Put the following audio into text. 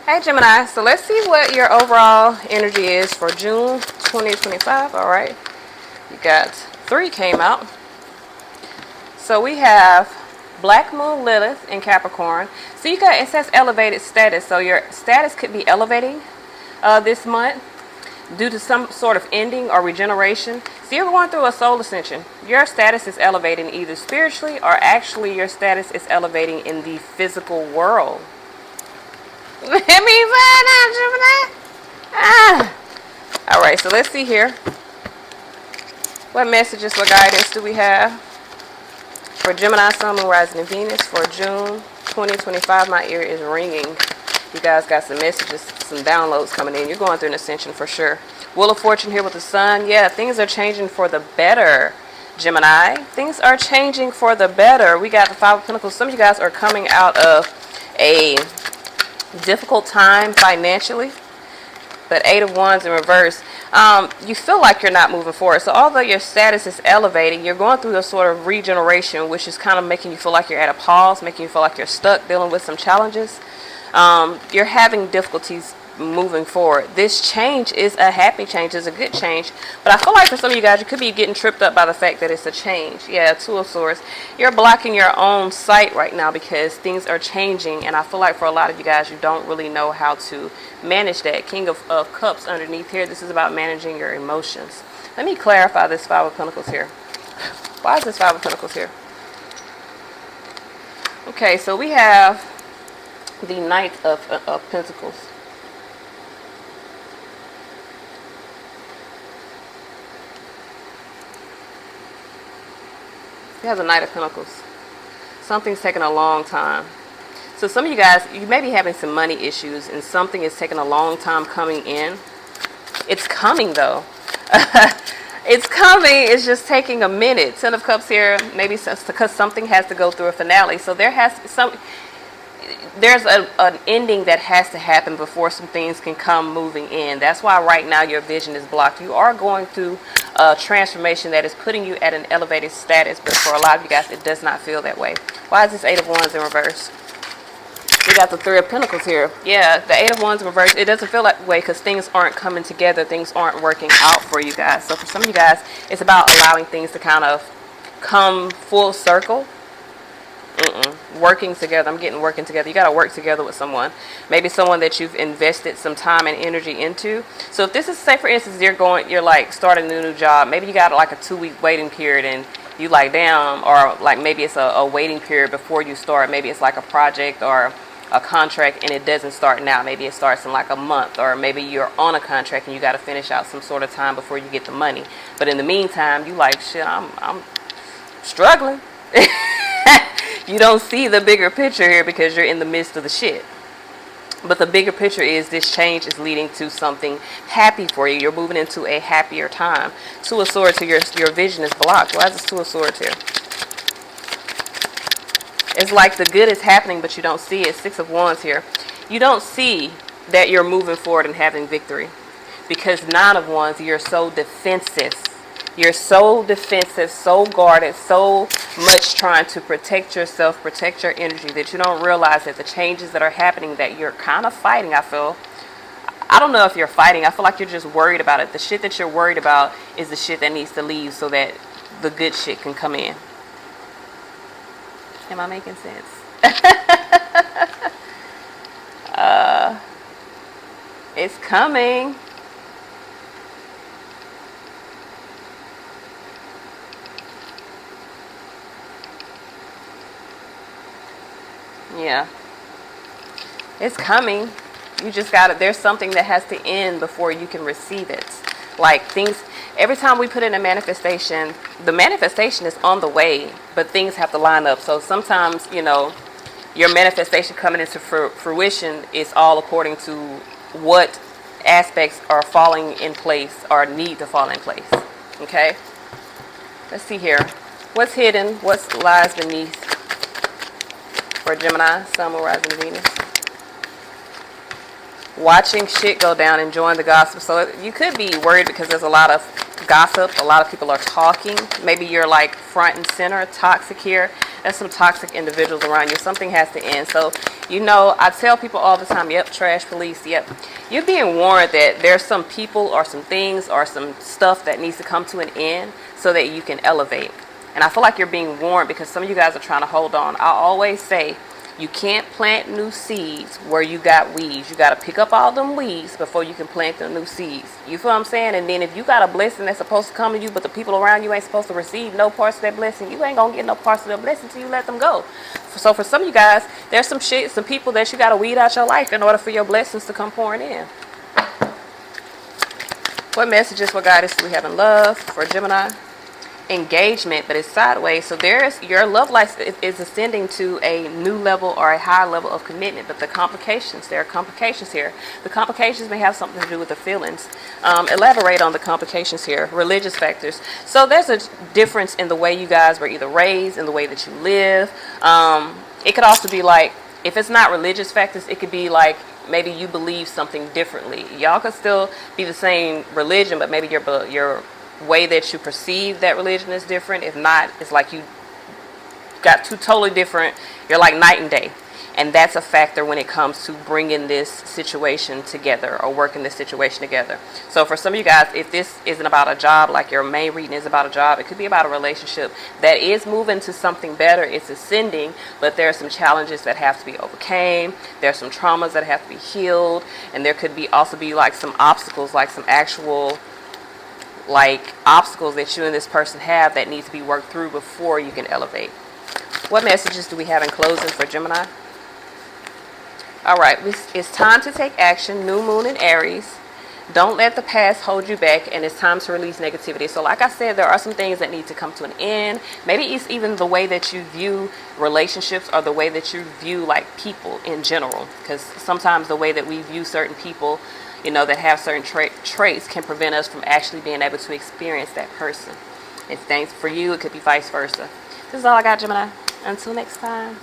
Hey Gemini, so let's see what your overall energy is for June 2025. All right, you got 3 came out. So we have Black Moon Lilith in Capricorn. So you got, it says elevated status. So your status could be elevating this month due to some sort of ending or regeneration. So you're going through a soul ascension. Your status is elevating either spiritually or actually your status is elevating in the physical world. Let me find out, Gemini. All right, so let's see here. What messages, what guidance do we have for Gemini, Sun, Moon, Rising, and Venus for June 2025? My ear is ringing. You guys got some messages, some downloads coming in. You're going through an ascension for sure. Wheel of Fortune here with the Sun. Yeah, things are changing for the better, Gemini. Things are changing for the better. We got the Five of Pentacles. Some of you guys are coming out of a difficult time financially, but Eight of Wands in reverse. You feel like you're not moving forward. So although your status is elevating, you're going through a sort of regeneration, which is kind of making you feel like you're at a pause, making you feel like you're stuck, dealing with some challenges. You're having difficulties moving forward. This change is a happy change, is a good change, but I feel like for some of you guys, you could be getting tripped up by the fact that it's a change. Yeah, Two of Swords. You're blocking your own sight right now because things are changing, and I feel like for a lot of you guys, you don't really know how to manage that. King of Cups underneath here. This is about managing your emotions. Let me clarify this Five of Pentacles here. Why is this Five of Pentacles here? Okay, so we have the Knight of Pentacles. You have the Knight of Pentacles. Something's taking a long time. So some of you guys, you may be having some money issues and something is taking a long time coming in. It's coming though. It's coming. It's just taking a minute. Ten of Cups here, maybe because something has to go through a finale. So there's an ending that has to happen before some things can come moving in. That's why right now your vision is blocked. You are going through a transformation that is putting you at an elevated status, but for a lot of you guys, it does not feel that way. Why is this Eight of Wands in reverse? We got the Three of Pentacles here. Yeah, the Eight of Wands in reverse. It doesn't feel that way because things aren't coming together. Things aren't working out for you guys. So for some of you guys, it's about allowing things to kind of come full circle. Working together. I'm getting working together. You got to work together with someone. Maybe someone that you've invested some time and energy into. So if this is, say for instance, you're like starting a new job. Maybe you got like a 2-week waiting period and you like, damn, or like maybe it's a waiting period before you start. Maybe it's like a project or a contract and it doesn't start now. Maybe it starts in like a month, or maybe you're on a contract and you got to finish out some sort of time before you get the money. But in the meantime, you like, shit, I'm struggling. You don't see the bigger picture here because you're in the midst of the shit. But the bigger picture is this change is leading to something happy for you. You're moving into a happier time. Two of Swords here, your vision is blocked. Why is this Two of Swords here? It's like the good is happening, but you don't see it. Six of Wands here. You don't see that you're moving forward and having victory. Because Nine of Wands, you're so defensive. You're so defensive, so guarded, so much trying to protect yourself, protect your energy, that you don't realize that the changes that are happening that you're kind of fighting, I feel. I don't know if you're fighting. I feel like you're just worried about it. The shit that you're worried about is the shit that needs to leave so that the good shit can come in. Am I making sense? It's coming. Yeah, it's coming. You just got it. There's something that has to end before you can receive it. Like things, every time we put in a manifestation, the manifestation is on the way, but things have to line up. So sometimes, you know, your manifestation coming into fruition is all according to what aspects are falling in place or need to fall in place. Okay, let's see here. What's hidden? What lies beneath for Gemini, Sun, Moon, Rising, Venus? Watching shit go down, enjoying the gossip. So you could be worried because there's a lot of gossip. A lot of people are talking. Maybe you're like front and center, toxic here. There's some toxic individuals around you. Something has to end. So You know, I tell people all the time, yep, trash police, yep. You're being warned that there's some people or some things or some stuff that needs to come to an end so that you can elevate. And I feel like you're being warned because some of you guys are trying to hold on. I always say, you can't plant new seeds where you got weeds. You got to pick up all them weeds before you can plant the new seeds. You feel what I'm saying? And then if you got a blessing that's supposed to come to you, but the people around you ain't supposed to receive no parts of that blessing, you ain't going to get no parts of the blessing until you let them go. So for some of you guys, there's some people that you got to weed out your life in order for your blessings to come pouring in. What messages, what guidance do we have in love for Gemini? Engagement, but it's sideways. So there's your love life is ascending to a new level or a higher level of commitment, but there are complications here. The complications may have something to do with the feelings. Elaborate on the complications here. Religious factors. So there's a difference in the way you guys were either raised, in the way that you live. It could also be like, if it's not religious factors, it could be like maybe you believe something differently. Y'all could still be the same religion, but maybe your way that you perceive that religion is different. If not, it's like you got two totally different, you're like night and day. And that's a factor when it comes to bringing this situation together or working this situation together. So for some of you guys, if this isn't about a job, like your main reading is about a job, it could be about a relationship that is moving to something better. It's ascending, but there are some challenges that have to be overcame. There are some traumas that have to be healed. And there could be also be like some obstacles, like some actual like obstacles that you and this person have that need to be worked through before you can elevate. What messages do we have in closing for Gemini? All right, it's time to take action. New moon in Aries. Don't let the past hold you back, and it's time to release negativity. So like I said, there are some things that need to come to an end. Maybe it's even the way that you view relationships or the way that you view like people in general, because sometimes the way that we view certain people, you know, that have certain traits can prevent us from actually being able to experience that person. If things for you, it could be vice versa. This is all I got, Gemini. Until next time.